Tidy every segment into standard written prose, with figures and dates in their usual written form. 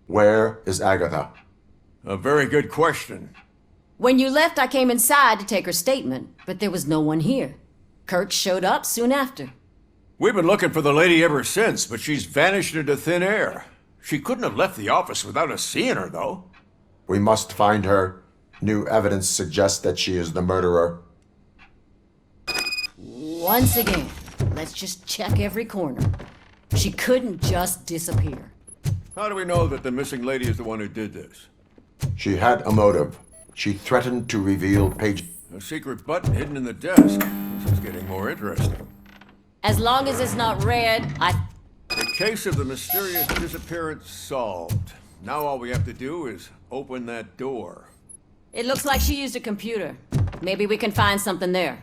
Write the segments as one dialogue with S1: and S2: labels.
S1: Where is Agatha?
S2: A very good question.
S3: When you left, I came inside to take her statement, but there was no one here. Kirk showed up soon after.
S2: We've been looking for the lady ever since, but she's vanished into thin air. She couldn't have left the office without us seeing her, though.
S1: We must find her. New evidence suggests that she is the murderer.
S3: Once again, let's just check every corner. She couldn't just disappear.
S2: How do we know that the missing lady is the one who did this?
S1: She had a motive. She threatened to reveal Page.
S2: A secret button hidden in the desk. This is getting more interesting.
S3: As long as it's not red,
S2: The case of the mysterious disappearance solved. Now all we have to do is open that door.
S3: It looks like she used a computer. Maybe we can find something there.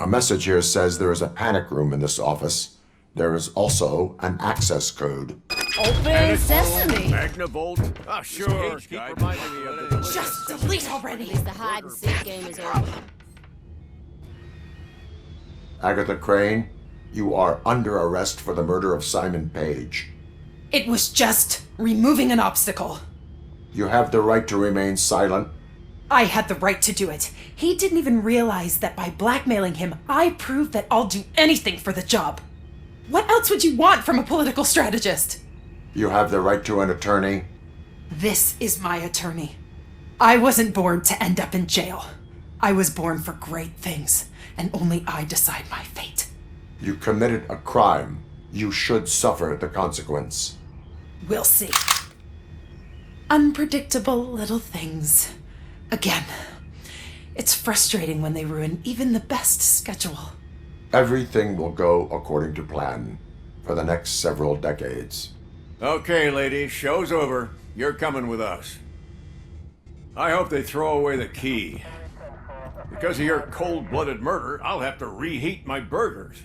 S1: A message here says there is a panic room in this office. There is also an access code.
S3: Open sesame!
S2: Magnavolt? Ah, sure. Keep reminding me of the
S4: Just delete
S3: At
S4: already!
S3: least the hide and seek game is over.
S1: Agatha Crane, you are under arrest for the murder of Simon Page.
S4: It was just removing an obstacle.
S1: You have the right to remain silent.
S4: I had the right to do it. He didn't even realize that by blackmailing him, I proved that I'll do anything for the job. What else would you want from a political strategist?
S1: You have the right to an attorney.
S4: This is my attorney. I wasn't born to end up in jail. I was born for great things, and only I decide my fate.
S1: You committed a crime. You should suffer the consequence.
S4: We'll see. Unpredictable little things. Again, it's frustrating when they ruin even the best schedule.
S1: Everything will go according to plan for the next several decades.
S2: Okay, lady, show's over. You're coming with us. I hope they throw away the key. Because of your cold-blooded murder, I'll have to reheat my burgers.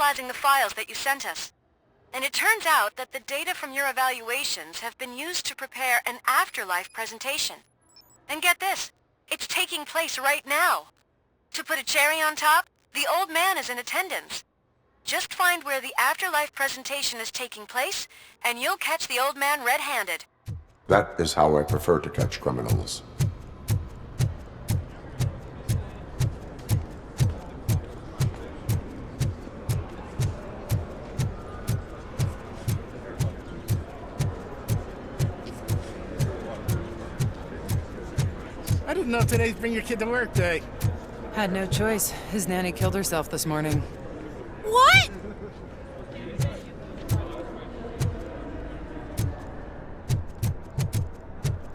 S5: analyzing the files that you sent us. And it turns out that the data from your evaluations have been used to prepare an afterlife presentation. And get this, it's taking place right now. To put a cherry on top, the old man is in attendance. Just find where the afterlife presentation is taking place, and you'll catch the old man red-handed.
S1: That is how I prefer to catch criminals.
S6: I didn't know today's Bring Your Kid to Work Day.
S4: Had no choice. His nanny killed herself this morning.
S3: What?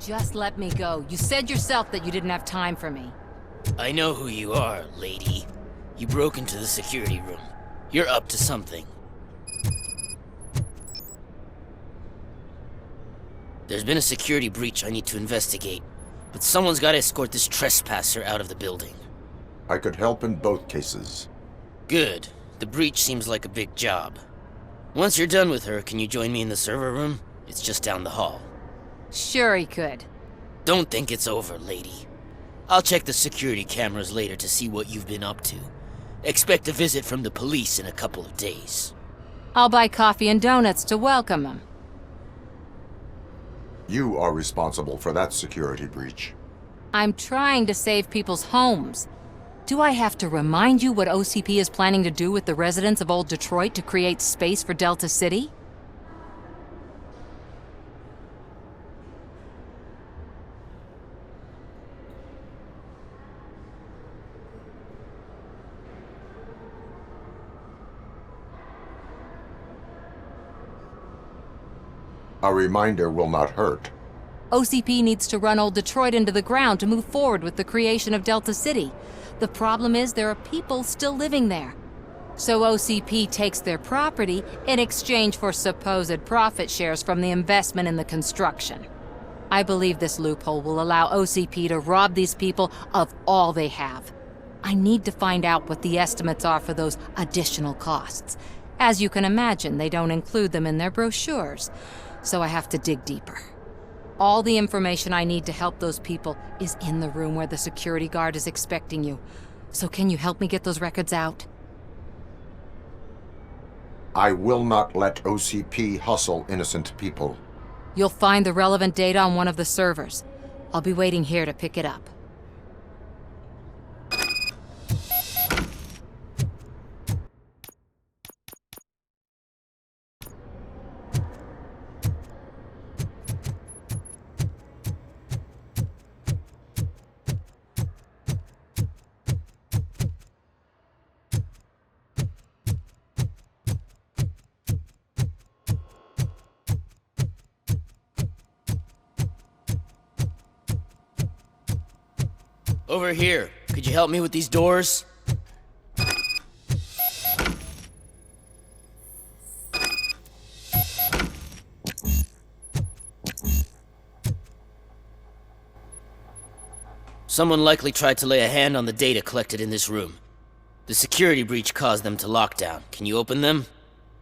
S3: Just let me go. You said yourself that you didn't have time for me.
S7: I know who you are, lady. You broke into the security room. You're up to something. There's been a security breach I need to investigate, but someone's got to escort this trespasser out of the building.
S1: I could help in both cases.
S7: Good. The breach seems like a big job. Once you're done with her, can you join me in the server room? It's just down the hall.
S3: Sure he could.
S7: Don't think it's over, lady. I'll check the security cameras later to see what you've been up to. Expect a visit from the police in a couple of days.
S3: I'll buy coffee and donuts to welcome him.
S1: You are responsible for that security breach.
S3: I'm trying to save people's homes. Do I have to remind you what OCP is planning to do with the residents of Old Detroit to create space for Delta City?
S1: A reminder will not hurt.
S3: OCP needs to run Old Detroit into the ground to move forward with the creation of Delta City. The problem is there are people still living there. So OCP takes their property in exchange for supposed profit shares from the investment in the construction. I believe this loophole will allow OCP to rob these people of all they have. I need to find out what the estimates are for those additional costs. As you can imagine, they don't include them in their brochures, so I have to dig deeper. All the information I need to help those people is in the room where the security guard is expecting you. So can you help me get those records out?
S1: I will not let OCP hustle innocent people.
S3: You'll find the relevant data on one of the servers. I'll be waiting here to pick it up.
S7: Over here. Could you help me with these doors? Someone likely tried to lay a hand on the data collected in this room. The security breach caused them to lock down. Can you open them?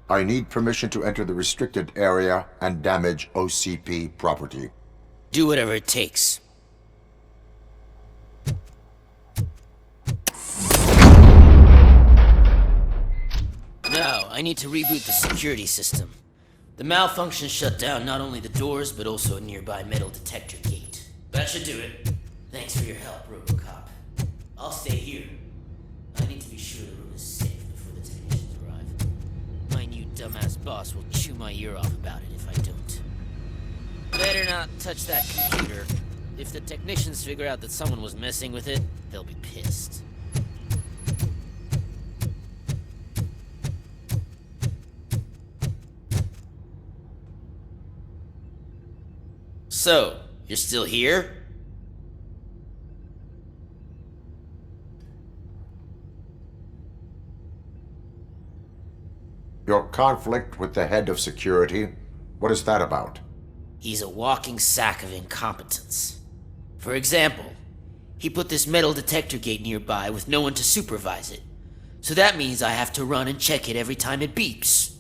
S1: I need permission to enter the restricted area and damage OCP property.
S7: Do whatever it takes. Now, I need to reboot the security system. The malfunction shut down not only the doors, but also a nearby metal detector gate. That should do it. Thanks for your help, Robocop. I'll stay here. I need to be sure the room is safe before the technicians arrive. My new dumbass boss will chew my ear off about it if I don't. Better not touch that computer. If the technicians figure out that someone was messing with it, they'll be pissed. So, you're still here?
S1: Your conflict with the head of security, what is that about?
S7: He's a walking sack of incompetence. For example, he put this metal detector gate nearby with no one to supervise it. So that means I have to run and check it every time it beeps.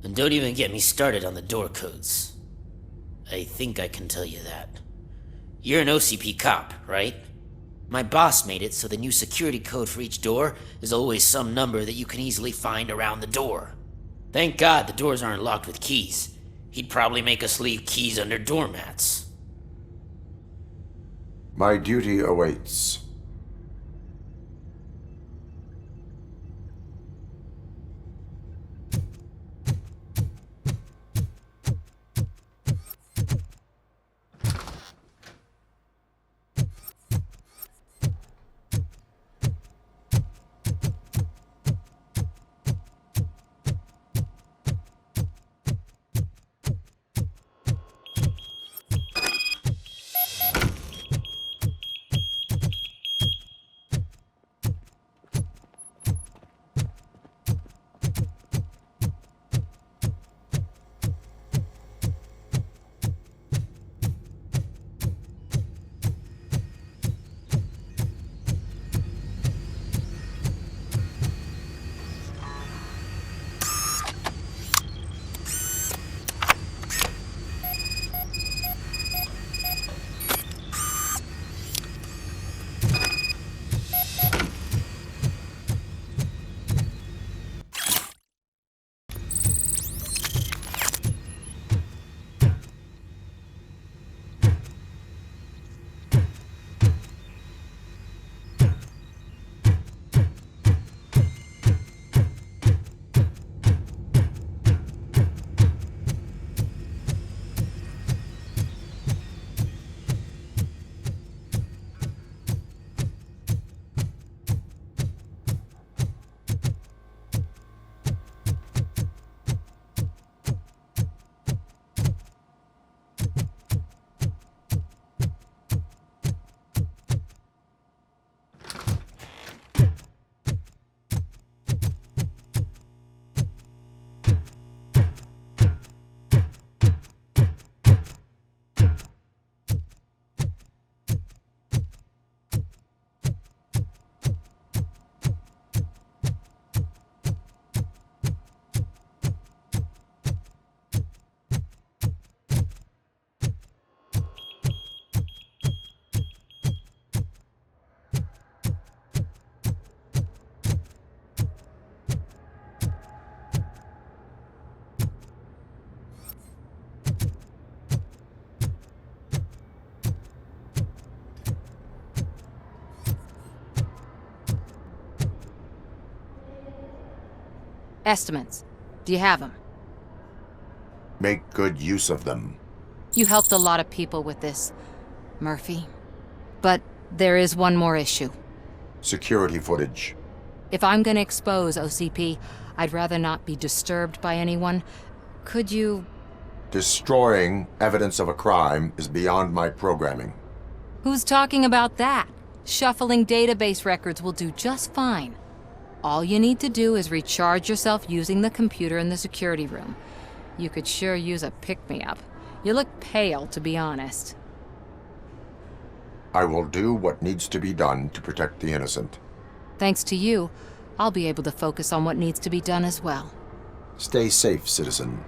S7: And don't even get me started on the door codes. I think I can tell you that. You're an OCP cop, right? My boss made it so the new security code for each door is always some number that you can easily find around the door. Thank God the doors aren't locked with keys. He'd probably make us leave keys under doormats.
S1: My duty awaits.
S3: Estimates. Do you have them?
S1: Make good use of them.
S3: You helped a lot of people with this, Murphy. But there is one more issue.
S1: Security footage.
S3: If I'm gonna expose OCP, I'd rather not be disturbed by anyone. Could you...
S1: Destroying evidence of a crime is beyond my programming.
S3: Who's talking about that? Shuffling database records will do just fine. All you need to do is recharge yourself using the computer in the security room. You could sure use a pick-me-up. You look pale, to be honest.
S1: I will do what needs to be done to protect the innocent.
S3: Thanks to you, I'll be able to focus on what needs to be done as well.
S1: Stay safe, citizen.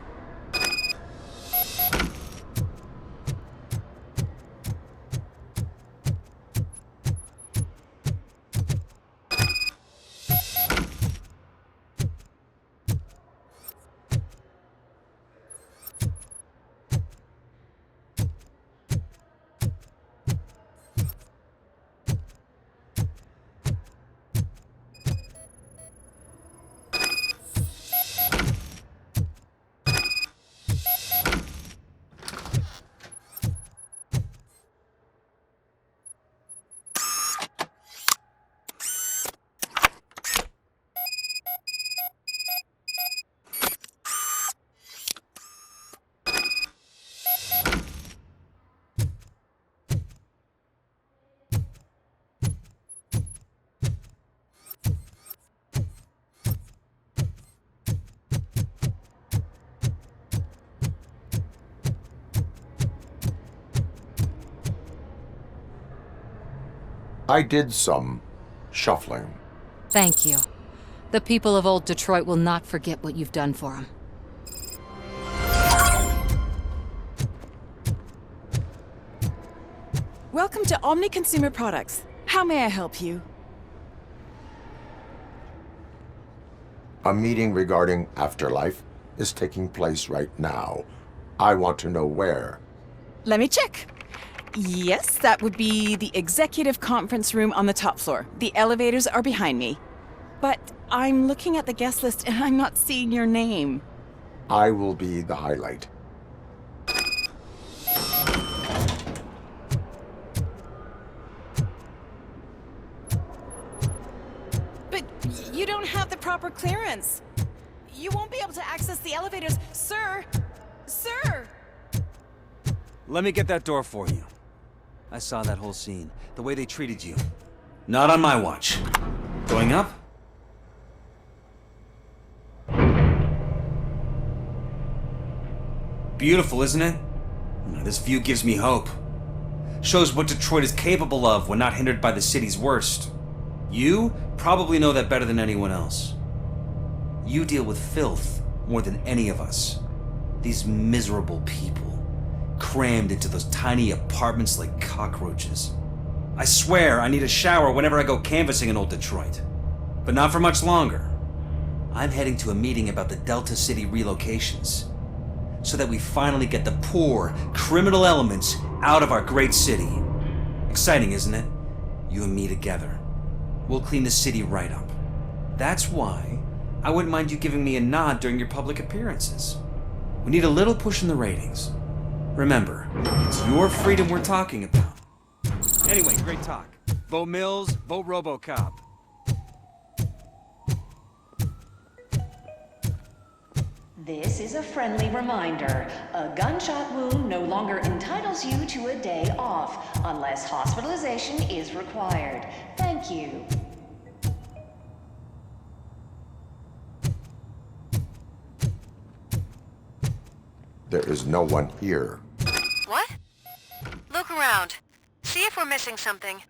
S1: I did some shuffling.
S3: Thank you. The people of Old Detroit will not forget what you've done for them.
S8: Welcome to Omni Consumer Products. How may I help you?
S1: A meeting regarding Afterlife is taking place right now. I want to know where.
S8: Let me check. Yes, that would be the executive conference room on the top floor. The elevators are behind me. But I'm looking at the guest list and I'm not seeing your name.
S1: I will be the highlight.
S8: But you don't have the proper clearance. You won't be able to access the elevators. Sir! Sir!
S9: Let me get that door for you. I saw that whole scene. The way they treated you. Not on my watch. Going up? Beautiful, isn't it? This view gives me hope. Shows what Detroit is capable of when not hindered by the city's worst. You probably know that better than anyone else. You deal with filth more than any of us. These miserable people, crammed into those tiny apartments like cockroaches. I swear I need a shower whenever I go canvassing in Old Detroit. But not for much longer. I'm heading to a meeting about the Delta City relocations, so that we finally get the poor, criminal elements out of our great city. Exciting, isn't it? You and me together. We'll clean the city right up. That's why I wouldn't mind you giving me a nod during your public appearances. We need a little push in the ratings. Remember, it's your freedom we're talking about. Anyway, great talk. Vote Mills, vote Robocop.
S10: This is a friendly reminder. A gunshot wound no longer entitles you to a day off, unless hospitalization is required. Thank you.
S1: There is no one here.
S5: What? Look around. See if we're missing something.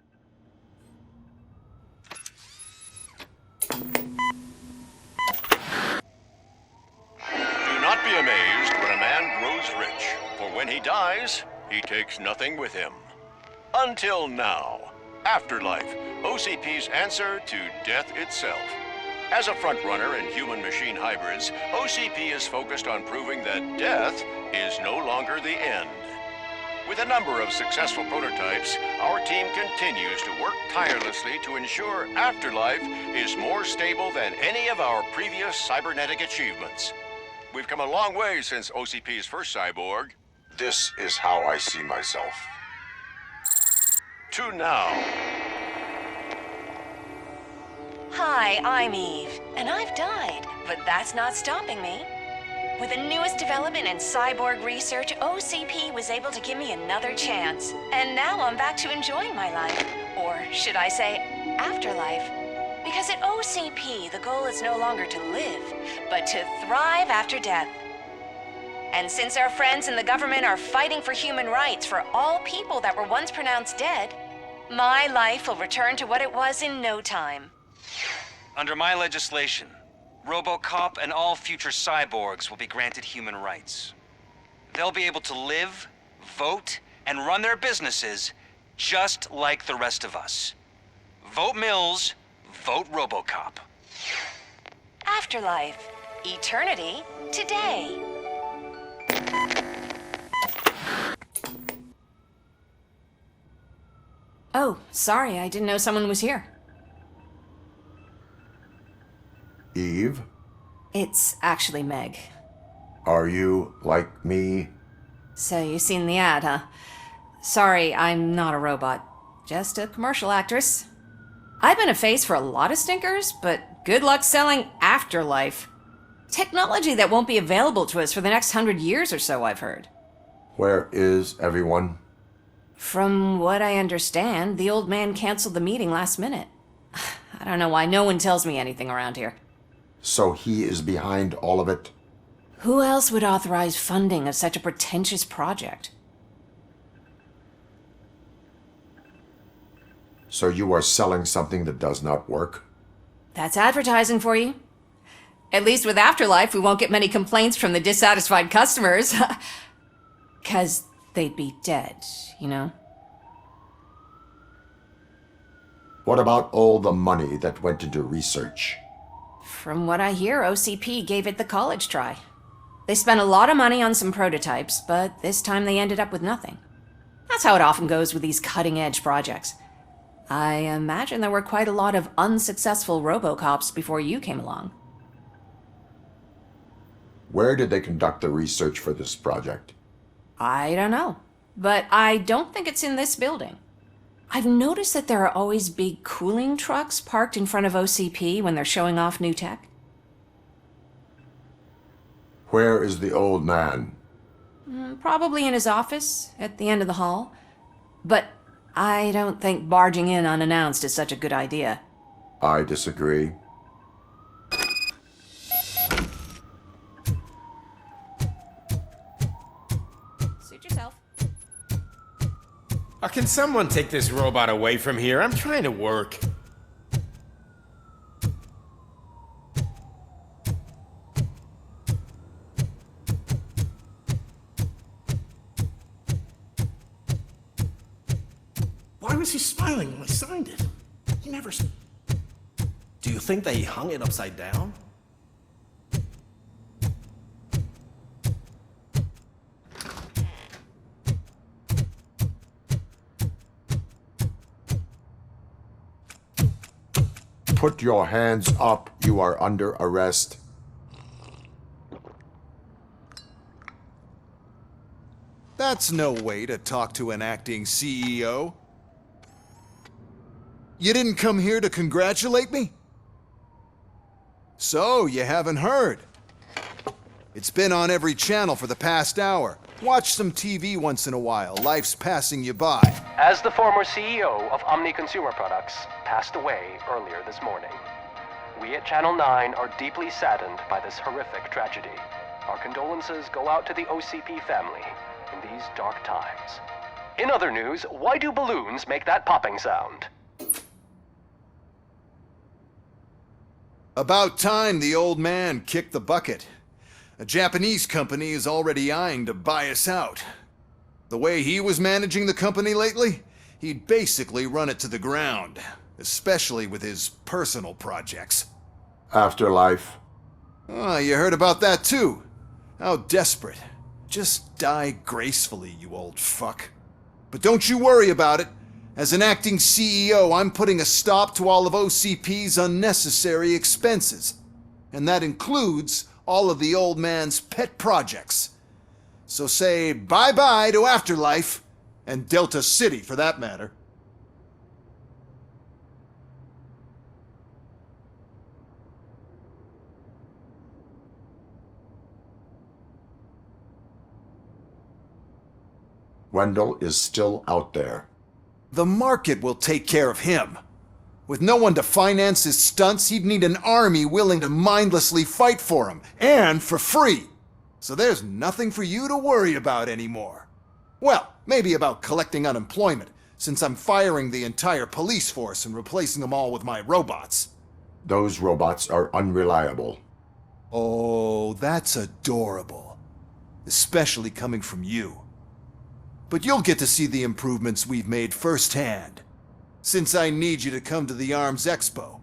S2: Do not be amazed when a man grows rich, for when he dies, he takes nothing with him. Until now. Afterlife, OCP's answer to death itself. As a frontrunner in human-machine hybrids, OCP is focused on proving that death is no longer the end. With a number of successful prototypes, our team continues to work tirelessly to ensure Afterlife is more stable than any of our previous cybernetic achievements. We've come a long way since OCP's first cyborg.
S1: This is how I see myself.
S2: To now.
S10: Hi, I'm Eve, and I've died, but that's not stopping me. With the newest development in cyborg research, OCP was able to give me another chance. And now I'm back to enjoying my life. Or should I say, afterlife. Because at OCP, the goal is no longer to live, but to thrive after death. And since our friends in the government are fighting for human rights for all people that were once pronounced dead, my life will return to what it was in no time.
S9: Under my legislation, Robocop and all future cyborgs will be granted human rights. They'll be able to live, vote, and run their businesses just like the rest of us. Vote Mills, vote Robocop.
S10: Afterlife. Eternity. Today.
S11: Oh, sorry, I didn't know someone was here.
S1: Eve,
S11: It's actually Meg.
S1: are you like me?
S11: So you seen the ad, huh? Sorry, I'm not a robot. Just a commercial actress. I've been a face for a lot of stinkers, but good luck selling Afterlife. Technology that won't be available to us for the next 100 years or so, I've heard.
S1: Where is everyone?
S11: From what I understand, the old man canceled the meeting last minute. I don't know why no one tells me anything around here.
S1: So he is behind all of it?
S11: Who else would authorize funding of such a pretentious project?
S1: So you are selling something that does not work?
S11: That's advertising for you. At least with Afterlife, we won't get many complaints from the dissatisfied customers. 'Cause they'd be dead, you know?
S1: What about all the money that went into research?
S11: From what I hear, OCP gave it the college try. They spent a lot of money on some prototypes, but this time they ended up with nothing. That's how it often goes with these cutting-edge projects. I imagine there were quite a lot of unsuccessful Robocops before you came along.
S1: Where did they conduct the research for this project?
S11: I don't know, but I don't think it's in this building. I've noticed that there are always big cooling trucks parked in front of OCP when they're showing off new tech.
S1: Where is the old man?
S11: Probably in his office, at the end of the hall. But I don't think barging in unannounced is such a good idea.
S1: I disagree.
S11: Suit yourself.
S12: Can someone take this robot away from here? I'm trying to work.
S6: Why was he smiling when I signed it? He never. Do you think they hung it upside down?
S1: Put your hands up. You are under arrest.
S13: That's no way to talk to an acting CEO. You didn't come here to congratulate me? So, you haven't heard. It's been on every channel for the past hour. Watch some TV once in a while. Life's passing you by.
S14: As the former CEO of Omni Consumer Products passed away earlier this morning, we at Channel 9 are deeply saddened by this horrific tragedy. Our condolences go out to the OCP family in these dark times. In other news, why do balloons make that popping sound?
S13: About time the old man kicked the bucket. A Japanese company is already eyeing to buy us out. The way he was managing the company lately, he'd basically run it to the ground, especially with his personal projects.
S1: Afterlife.
S13: Oh, you heard about that too. How desperate. Just die gracefully, you old fuck. But don't you worry about it. As an acting CEO, I'm putting a stop to all of OCP's unnecessary expenses. And that includes all of the old man's pet projects. So say bye-bye to Afterlife, and Delta City for that matter.
S1: Wendell is still out there.
S13: The market will take care of him. With no one to finance his stunts, he'd need an army willing to mindlessly fight for him, and for free. So there's nothing for you to worry about anymore. Well, maybe about collecting unemployment, since I'm firing the entire police force and replacing them all with my robots.
S1: Those robots are unreliable.
S13: Oh, that's adorable. Especially coming from you. But you'll get to see the improvements we've made firsthand. Since I need you to come to the ARMS Expo.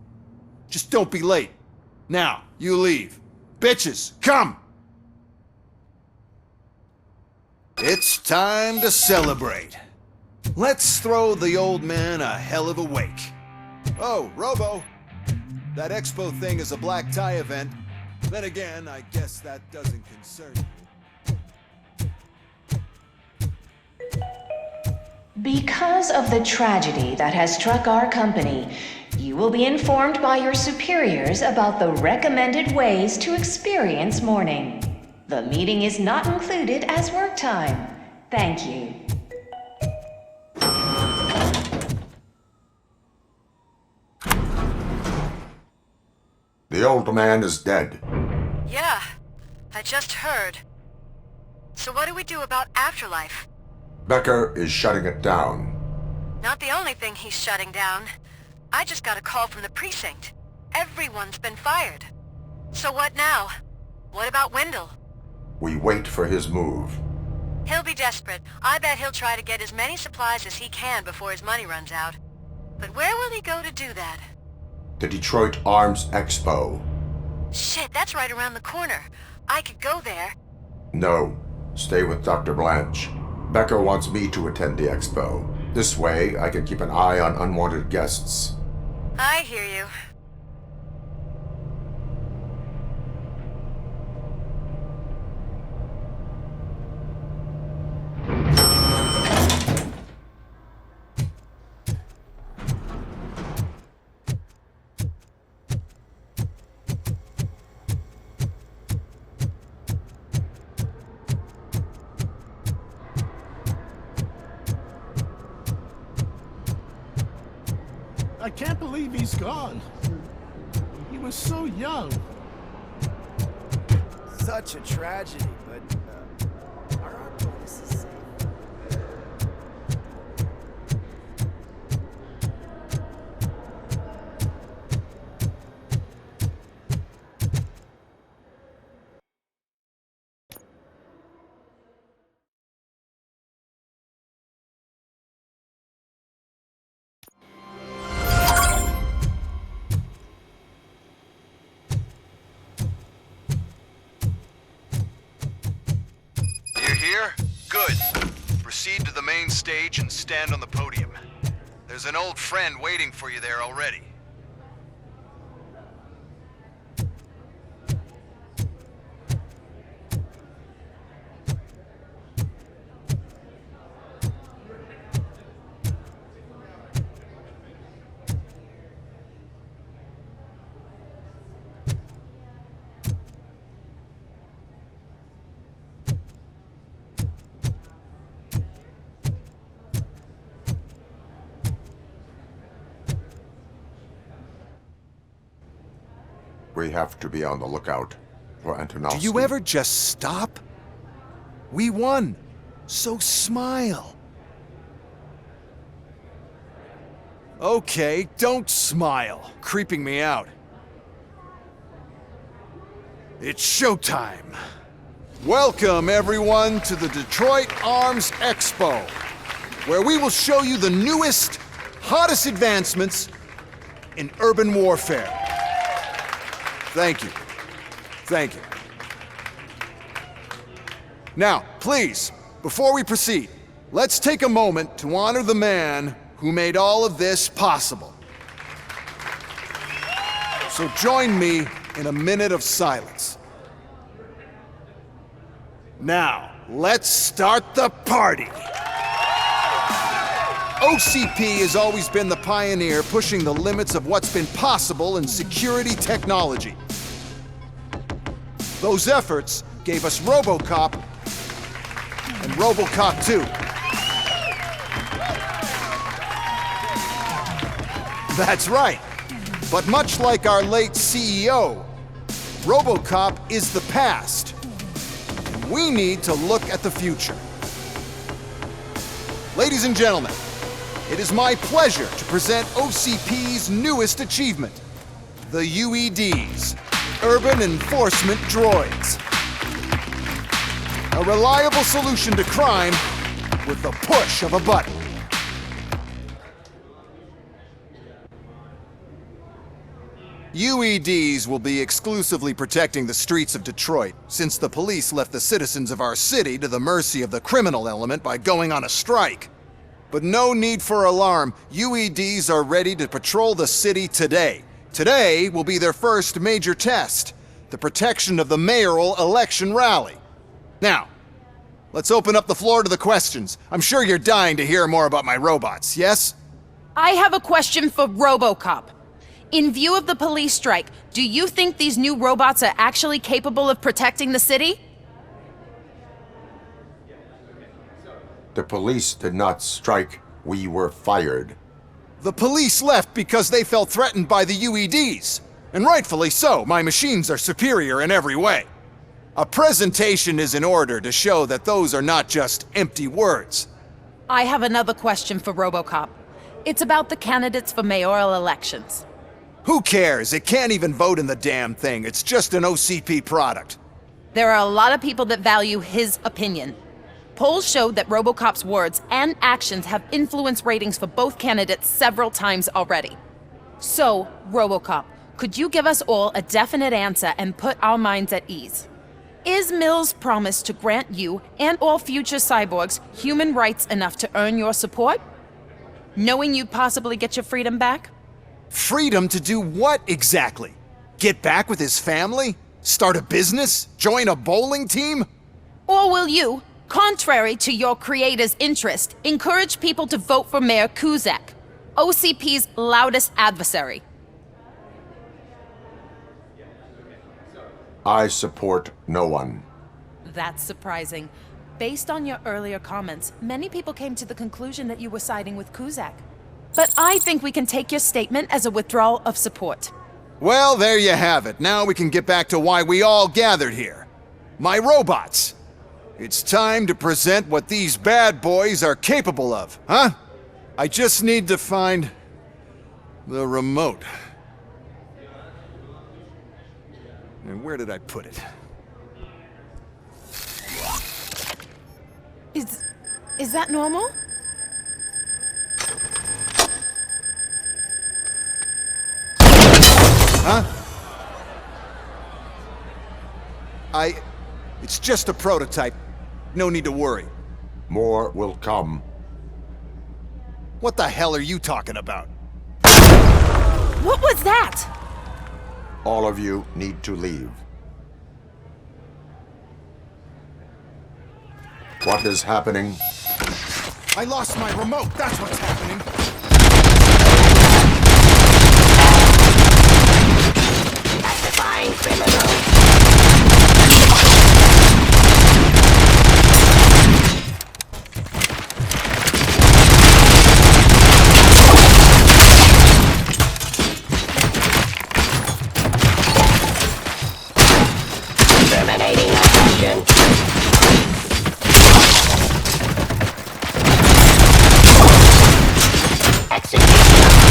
S13: Just don't be late. Now, you leave. Bitches, come! It's time to celebrate. Let's throw the old man a hell of a wake. Oh, Robo. That expo thing is a black tie event. Then again, I guess that doesn't concern you.
S10: Because of the tragedy that has struck our company, you will be informed by your superiors about the recommended ways to experience mourning. The meeting is not included as work time. Thank you.
S1: The old man is dead.
S5: Yeah, I just heard. So what do we do about Afterlife?
S1: Becker is shutting it down.
S5: Not the only thing he's shutting down. I just got a call from the precinct. Everyone's been fired. So what now? What about Wendell?
S1: We wait for his move.
S5: He'll be desperate. I bet he'll try to get as many supplies as he can before his money runs out. But where will he go to do that?
S1: The Detroit Arms Expo.
S5: Shit, that's right around the corner. I could go there.
S1: No, stay with Dr. Blanche. Becker wants me to attend the expo. This way, I can keep an eye on unwanted guests.
S5: I hear you.
S15: I can't believe he's gone. He was so young.
S16: Such a tragedy, but are our bonuses safe?
S13: Here? Good. Proceed to the main stage and stand on the podium. There's an old friend waiting for you there already.
S1: We have to be on the lookout for Antonovsky.
S13: Do you ever just stop? We won, so smile. Okay, don't smile. Creeping me out. It's showtime. Welcome, everyone, to the Detroit Arms Expo, where we will show you the newest, hottest advancements in urban warfare. Thank you. Thank you. Now, please, before we proceed, let's take a moment to honor the man who made all of this possible. So join me in a minute of silence. Now, let's start the party. OCP has always been the pioneer pushing the limits of what's been possible in security technology. Those efforts gave us Robocop and Robocop 2. That's right. But much like our late CEO, Robocop is the past. And we need to look at the future. Ladies and gentlemen, it is my pleasure to present OCP's newest achievement, the UEDs, Urban Enforcement Droids. A reliable solution to crime with the push of a button. UEDs will be exclusively protecting the streets of Detroit, since the police left the citizens of our city to the mercy of the criminal element by going on a strike. But no need for alarm. UEDs are ready to patrol the city today. Today will be their first major test, the protection of the mayoral election rally. Now, let's open up the floor to the questions. I'm sure you're dying to hear more about my robots, yes?
S4: I have a question for Robocop. In view of the police strike, do you think these new robots are actually capable of protecting the city?
S1: The police did not strike. We were fired.
S13: The police left because they felt threatened by the UEDs. And rightfully so. My machines are superior in every way. A presentation is in order to show that those are not just empty words.
S4: I have another question for Robocop. It's about the candidates for mayoral elections.
S13: Who cares? It can't even vote in the damn thing. It's just an OCP product.
S4: There are a lot of people that value his opinion. Polls showed that Robocop's words and actions have influenced ratings for both candidates several times already. So, Robocop, could you give us all a definite answer and put our minds at ease? Is Mills' promise to grant you and all future cyborgs human rights enough to earn your support? Knowing you'd possibly get your freedom back?
S13: Freedom to do what exactly? Get back with his family? Start a business? Join a bowling team?
S4: Or will you, contrary to your creator's interest, encourage people to vote for Mayor Kuzak, OCP's loudest adversary?
S1: I support no one.
S4: That's surprising. Based on your earlier comments, many people came to the conclusion that you were siding with Kuzak. But I think we can take your statement as a withdrawal of support.
S13: Well, there you have it. Now we can get back to why we all gathered here. My robots. It's time to present what these bad boys are capable of, huh? I just need to find the remote. And where did I put it?
S4: Is that normal?
S13: Huh? It's just a prototype. No need to worry.
S1: More will come.
S13: What the hell are you talking about?
S4: What was that?
S1: All of you need to leave. What is happening?
S13: I lost my remote, that's what's happening.
S17: Classifying criminal. Terminating action. Execution of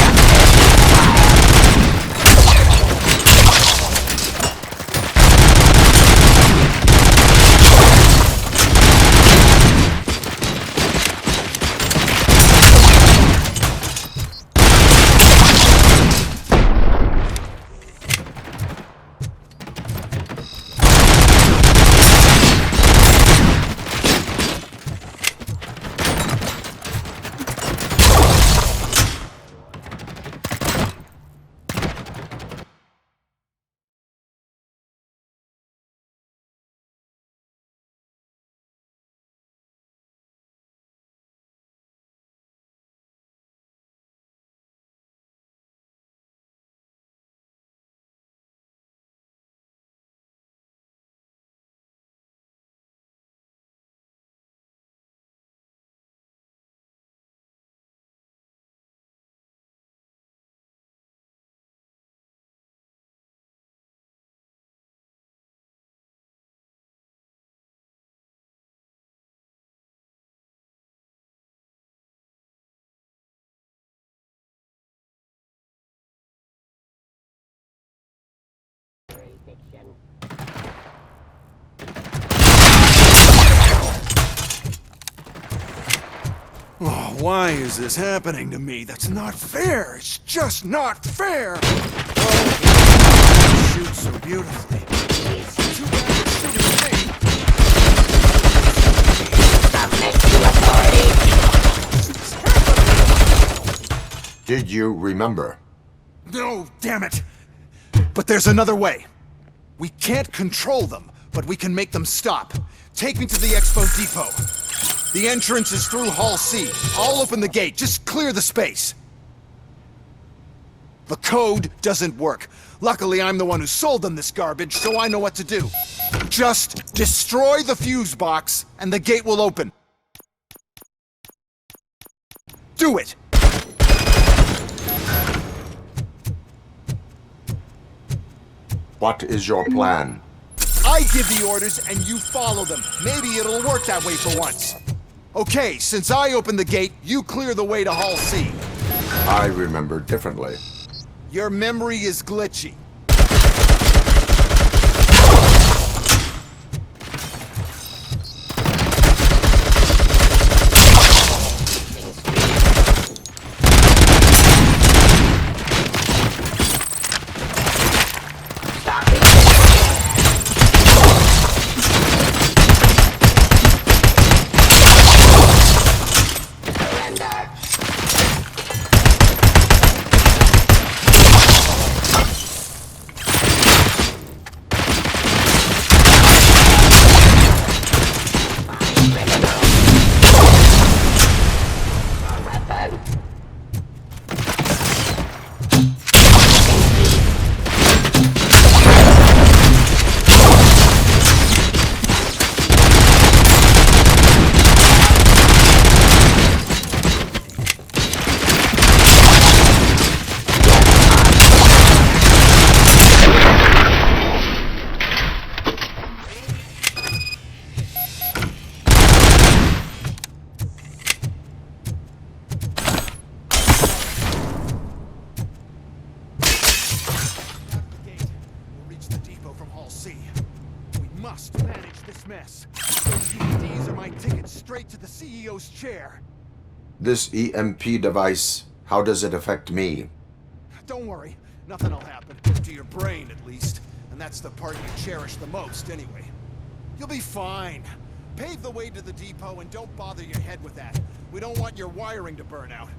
S13: Oh, why is this happening to me? That's not fair. It's just not fair. Oh, shoot so beautifully. Too bad it's shooting me.
S17: Submit to authority.
S1: Did you remember?
S13: No, damn it. But there's another way. We can't control them, but we can make them stop. Take me to the Expo Depot. The entrance is through Hall C. I'll open the gate. Just clear the space. The code doesn't work. Luckily, I'm the one who sold them this garbage, so I know what to do. Just destroy the fuse box, and the gate will open. Do it!
S1: What is your plan?
S13: I give the orders, and you follow them. Maybe it'll work that way for once. Okay, since I opened the gate, you clear the way to Hall C.
S1: I remember differently.
S13: Your memory is glitchy. To the CEO's chair.
S1: This EMP device, how does it affect me?
S13: Don't worry, nothing'll happen. To your brain, at least. And that's the part you cherish the most, anyway. You'll be fine. Pave the way to the depot and don't bother your head with that. We don't want your wiring to burn out.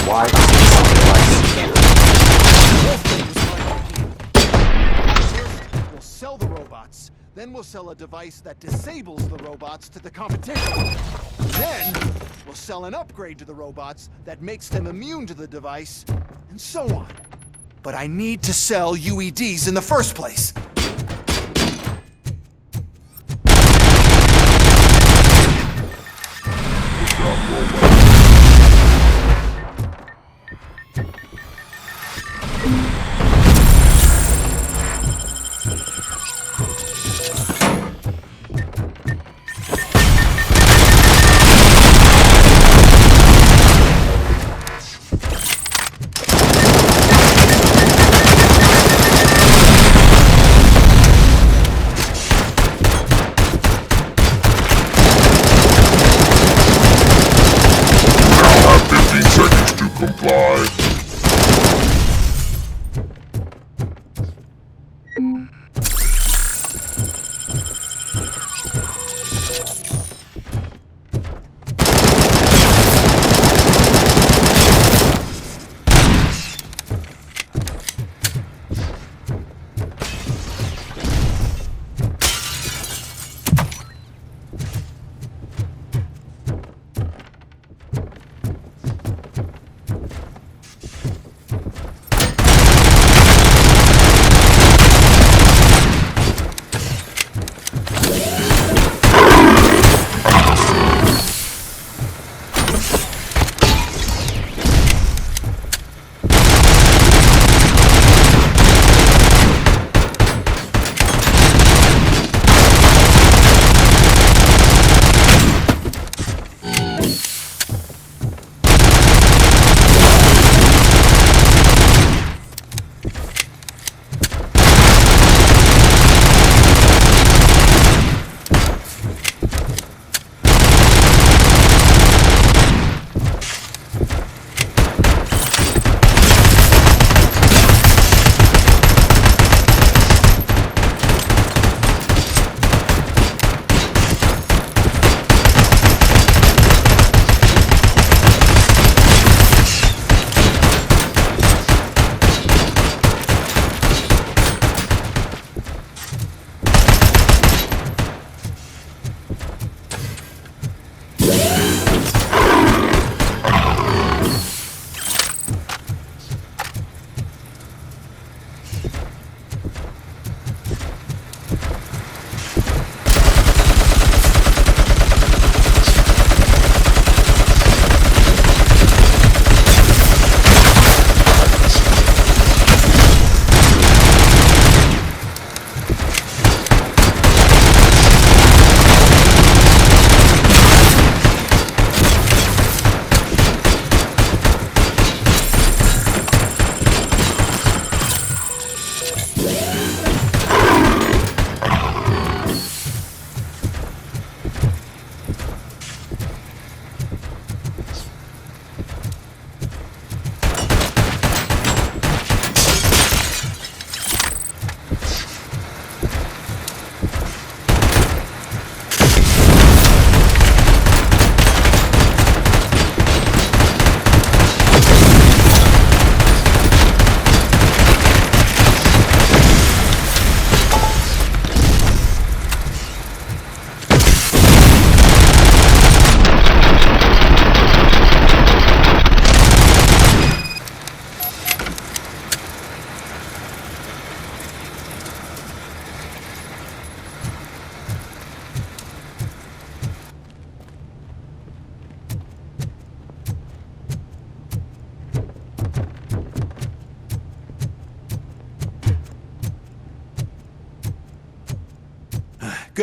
S1: Why?
S13: We'll sell the robots. Then we'll sell a device that disables the robots to the competition. Then we'll sell an upgrade to the robots that makes them immune to the device, and so on. But I need to sell UEDs in the first place.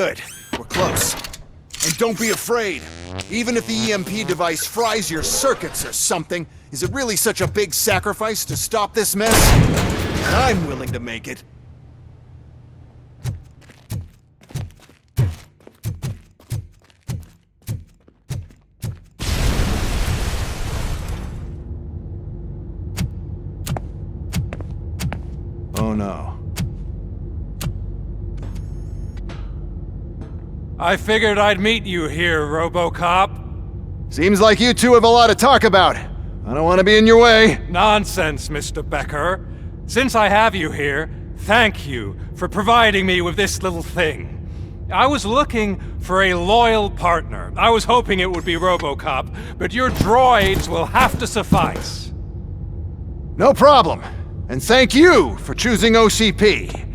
S13: Good. We're close. And don't be afraid. Even if the EMP device fries your circuits or something, is it really such a big sacrifice to stop this mess? I'm willing to make it. Oh no.
S18: I figured I'd meet you here, Robocop.
S13: Seems like you two have a lot to talk about. I don't want to be in your way.
S18: Nonsense, Mr. Becker. Since I have you here, thank you for providing me with this little thing. I was looking for a loyal partner. I was hoping it would be Robocop, but your droids will have to suffice.
S13: No problem. And thank you for choosing OCP.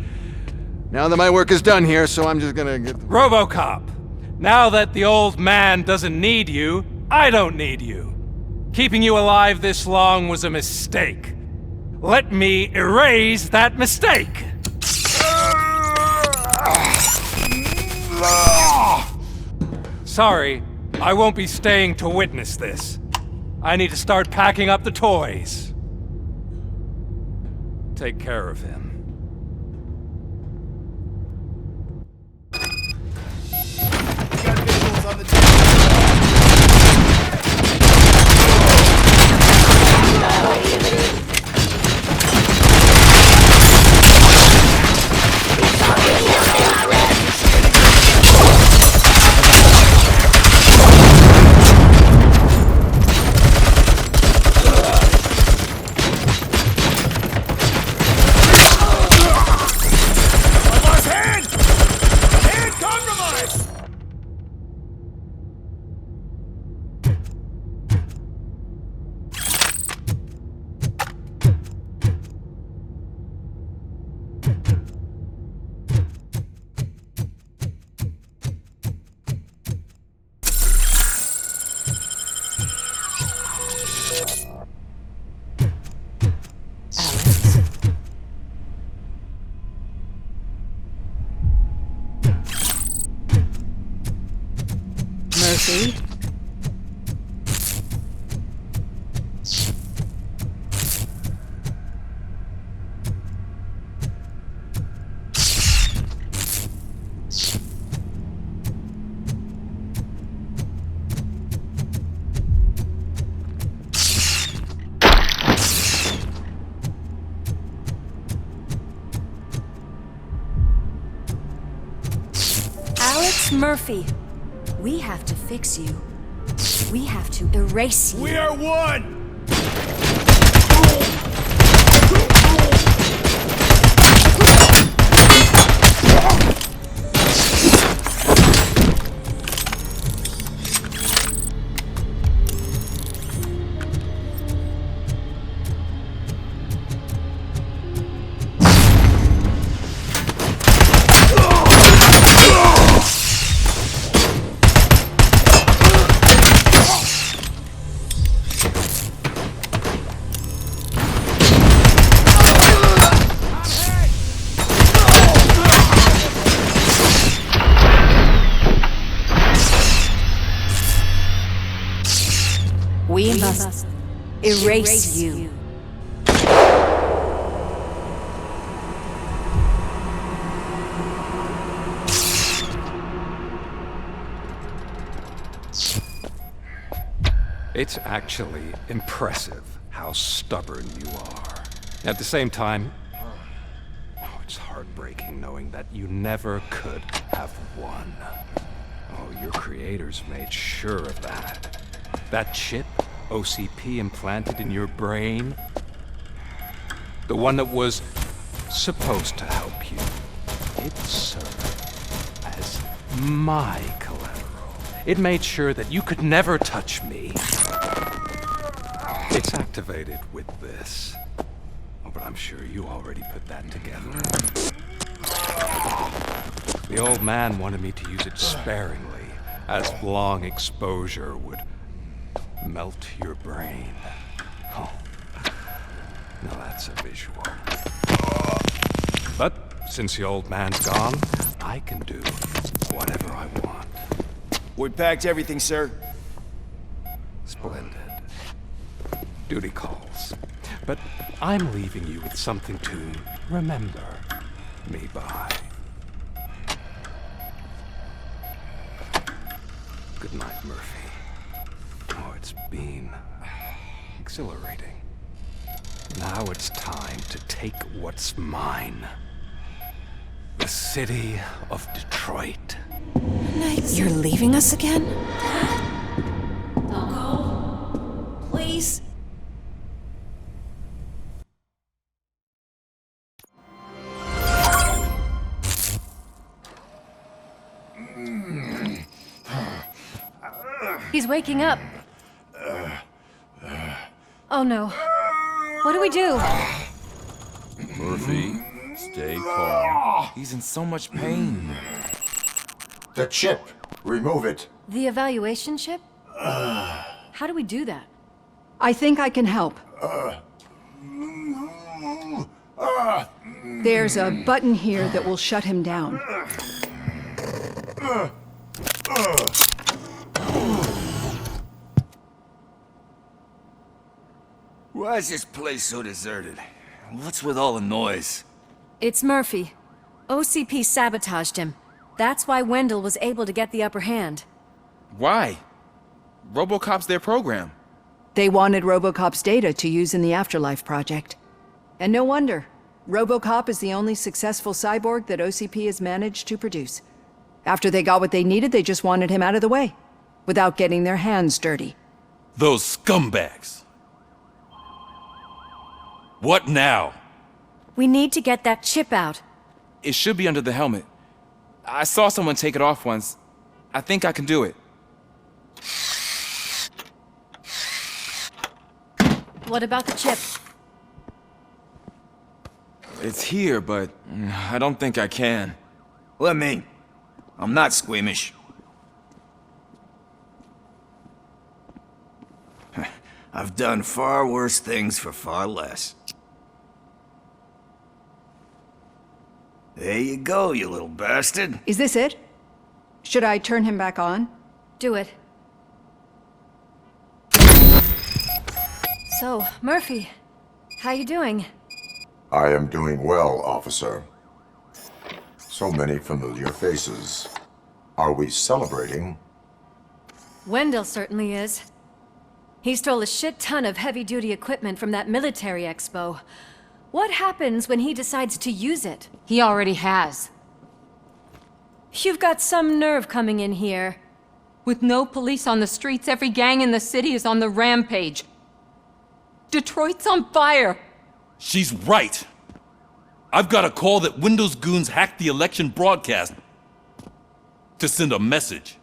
S13: Now that my work is done here, so I'm just gonna get...
S18: Robocop, now that the old man doesn't need you, I don't need you. Keeping you alive this long was a mistake. Let me erase that mistake! Sorry, I won't be staying to witness this. I need to start packing up the toys. Take care of him.
S3: Mercy?
S19: Alex Murphy, we have to fix you. We have to erase you.
S2: We are one!
S19: We must erase you.
S18: It's actually impressive how stubborn you are. At the same time, it's heartbreaking knowing that you never could have won. Oh, your creators made sure of that. That chip OCP implanted in your brain, the one that was supposed to help you, it served as my collateral. It made sure that you could never touch me. It's activated with this. Oh, but I'm sure you already put that together. The old man wanted me to use it sparingly, as long exposure would melt your brain. Oh, now that's a visual. But since the old man's gone, I can do whatever I want.
S16: We packed everything, sir.
S18: Splendid. Duty calls. But I'm leaving you with something to remember me by. Good night, Murphy. Oh, it's been exhilarating. Now it's time to take what's mine. The city of Detroit.
S11: You're leaving us again? Don't go. Please.
S19: He's waking up. Oh no. What do we do?
S20: Murphy, stay calm. He's in so much pain.
S1: The chip. Remove it.
S19: The evaluation chip? How do we do that?
S21: I think I can help. There's a button here that will shut him down.
S16: Why is this place so deserted? What's with all the noise?
S19: It's Murphy. OCP sabotaged him. That's why Wendell was able to get the upper hand.
S20: Why? Robocop's their program.
S21: They wanted Robocop's data to use in the Afterlife project. And no wonder. Robocop is the only successful cyborg that OCP has managed to produce. After they got what they needed, they just wanted him out of the way, without getting their hands dirty.
S22: Those scumbags. What now?
S19: We need to get that chip out.
S20: It should be under the helmet. I saw someone take it off once. I think I can do it.
S19: What about the chip?
S20: It's here, but I don't think I can.
S16: Let me. I'm not squeamish. I've done far worse things for far less. There you go, you little bastard.
S21: Is this it? Should I turn him back on?
S19: Do it. So, Murphy, how you doing?
S1: I am doing well, officer. So many familiar faces. Are we celebrating?
S19: Wendell certainly is. He stole a shit ton of heavy-duty equipment from that military expo. What happens when he decides to use it?
S3: He already has.
S19: You've got some nerve coming in here.
S3: With no police on the streets, every gang in the city is on the rampage. Detroit's on fire!
S22: She's right. I've got a call that Windows goons hacked the election broadcast to send a message.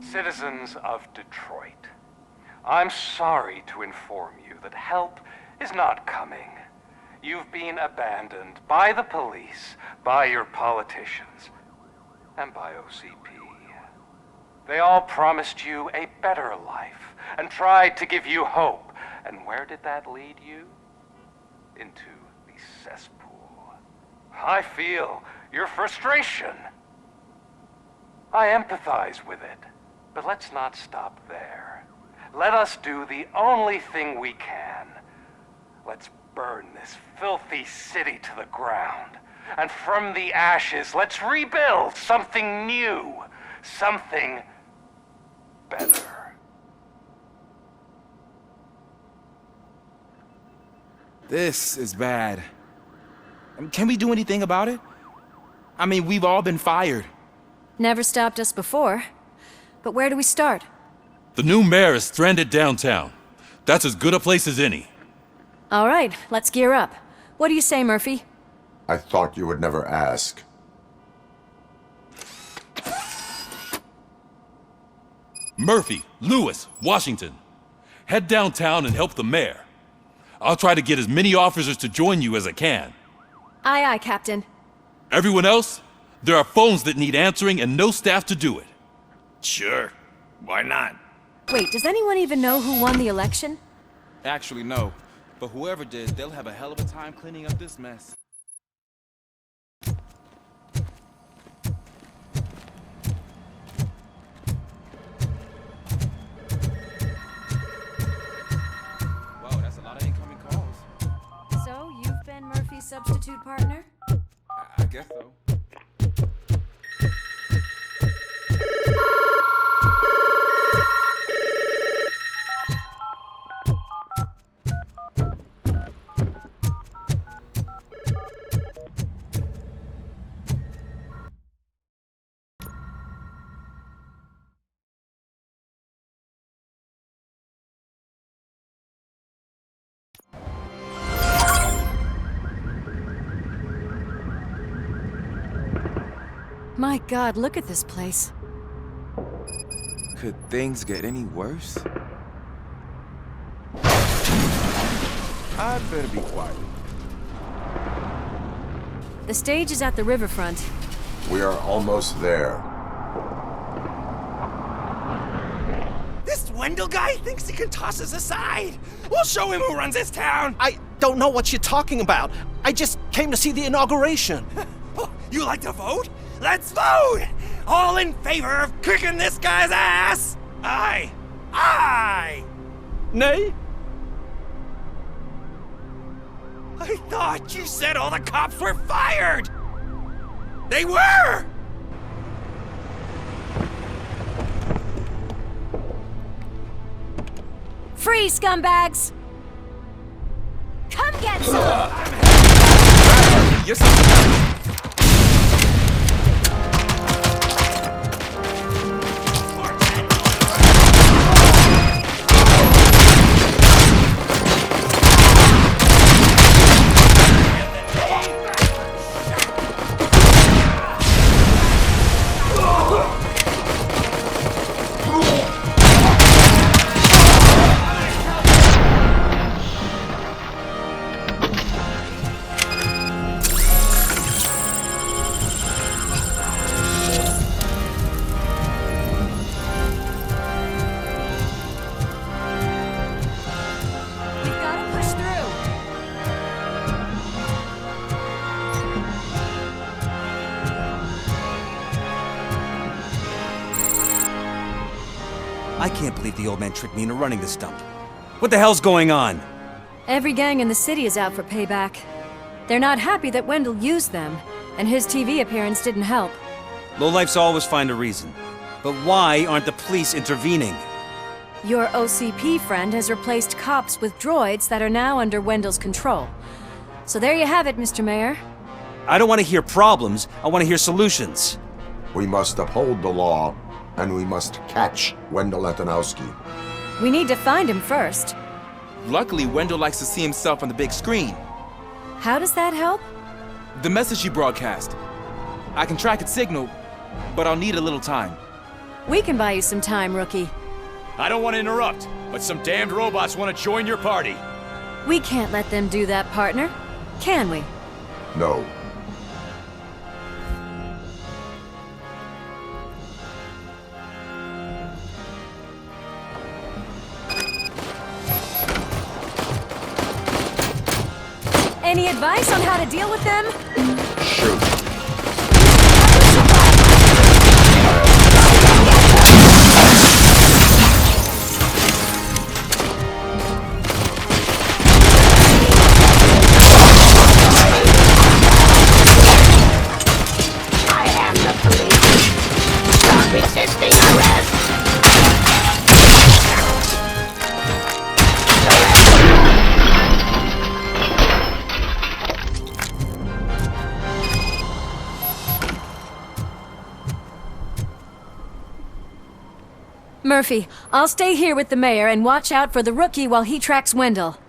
S23: Citizens of Detroit, I'm sorry to inform you that help is not coming. You've been abandoned by the police, by your politicians, and by OCP. They all promised you a better life and tried to give you hope. And where did that lead you? Into the cesspool. I feel your frustration. I empathize with it, but let's not stop there. Let us do the only thing we can. Let's burn this filthy city to the ground. And from the ashes, let's rebuild something new. Something better.
S20: This is bad. Can we do anything about it? I mean, we've all been fired.
S19: Never stopped us before. But where do we start?
S22: The new mayor is stranded downtown. That's as good a place as any.
S19: All right, let's gear up. What do you say, Murphy?
S1: I thought you would never ask.
S22: Murphy, Lewis, Washington. Head downtown and help the mayor. I'll try to get as many officers to join you as I can.
S19: Aye, aye, Captain.
S22: Everyone else? There are phones that need answering and no staff to do it.
S16: Sure. Why not?
S19: Wait, does anyone even know who won the election?
S20: Actually, no. But whoever did, they'll have a hell of a time cleaning up this mess.
S19: substitute partner?
S20: I guess so.
S19: My God, look at this place.
S20: Could things get any worse? I'd better be quiet.
S19: The stage is at the riverfront.
S1: We are almost there.
S6: This Wendell guy thinks he can toss us aside. We'll show him who runs this town. I don't know what you're talking about. I just came to see the inauguration. Oh, you like to vote? Let's vote! All in favor of kicking this guy's ass? Aye. Aye! Nay? I thought you said all the cops were fired! They were!
S19: Free, scumbags! Come get some!
S20: You're so...
S7: I can't believe the old man tricked me into running this dump. What the hell's going on?
S19: Every gang in the city is out for payback. They're not happy that Wendell used them, and his TV appearance didn't help.
S7: Lowlifes always find a reason. But why aren't the police intervening?
S19: Your OCP friend has replaced cops with droids that are now under Wendell's control. So there you have it, Mr. Mayor.
S7: I don't want to hear problems, I want to hear solutions.
S1: We must uphold the law, and we must catch Wendell Antonowski.
S19: We need to find him first.
S20: Luckily, Wendell likes to see himself on the big screen.
S19: How does that help?
S20: The message you broadcast. I can track its signal, but I'll need a little time.
S19: We can buy you some time, rookie.
S2: I don't want to interrupt, but some damned robots want to join your party.
S19: We can't let them do that, partner. Can we?
S1: No.
S19: Any advice on how to deal with them?
S1: Shoot.
S17: I am the police. Stop resisting arrest.
S19: Murphy, I'll stay here with the mayor and watch out for the rookie while he tracks Wendell.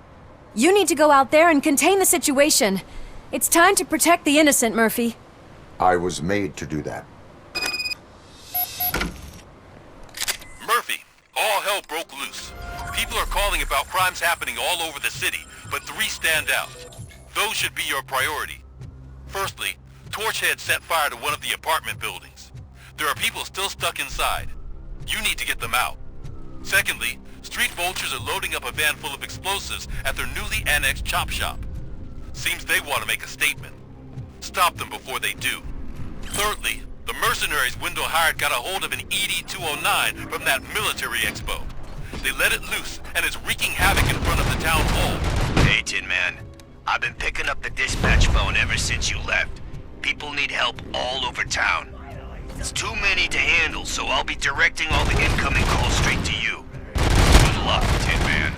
S19: You need to go out there and contain the situation. It's time to protect the innocent, Murphy.
S1: I was made to do that.
S8: Murphy, all hell broke loose. People are calling about crimes happening all over the city, but 3 stand out. Those should be your priority. Firstly, Torchhead set fire to one of the apartment buildings. There are people still stuck inside. You need to get them out. Secondly, street vultures are loading up a van full of explosives at their newly annexed chop shop. Seems they want to make a statement. Stop them before they do. Thirdly, the mercenaries Wendell hired got a hold of an ED-209 from that military expo. They let it loose and is wreaking havoc in front of the town hall.
S9: Hey, Tin Man. I've been picking up the dispatch phone ever since you left. People need help all over town. It's too many to handle, so I'll be directing all the incoming calls straight to you. Good luck, Tin Man.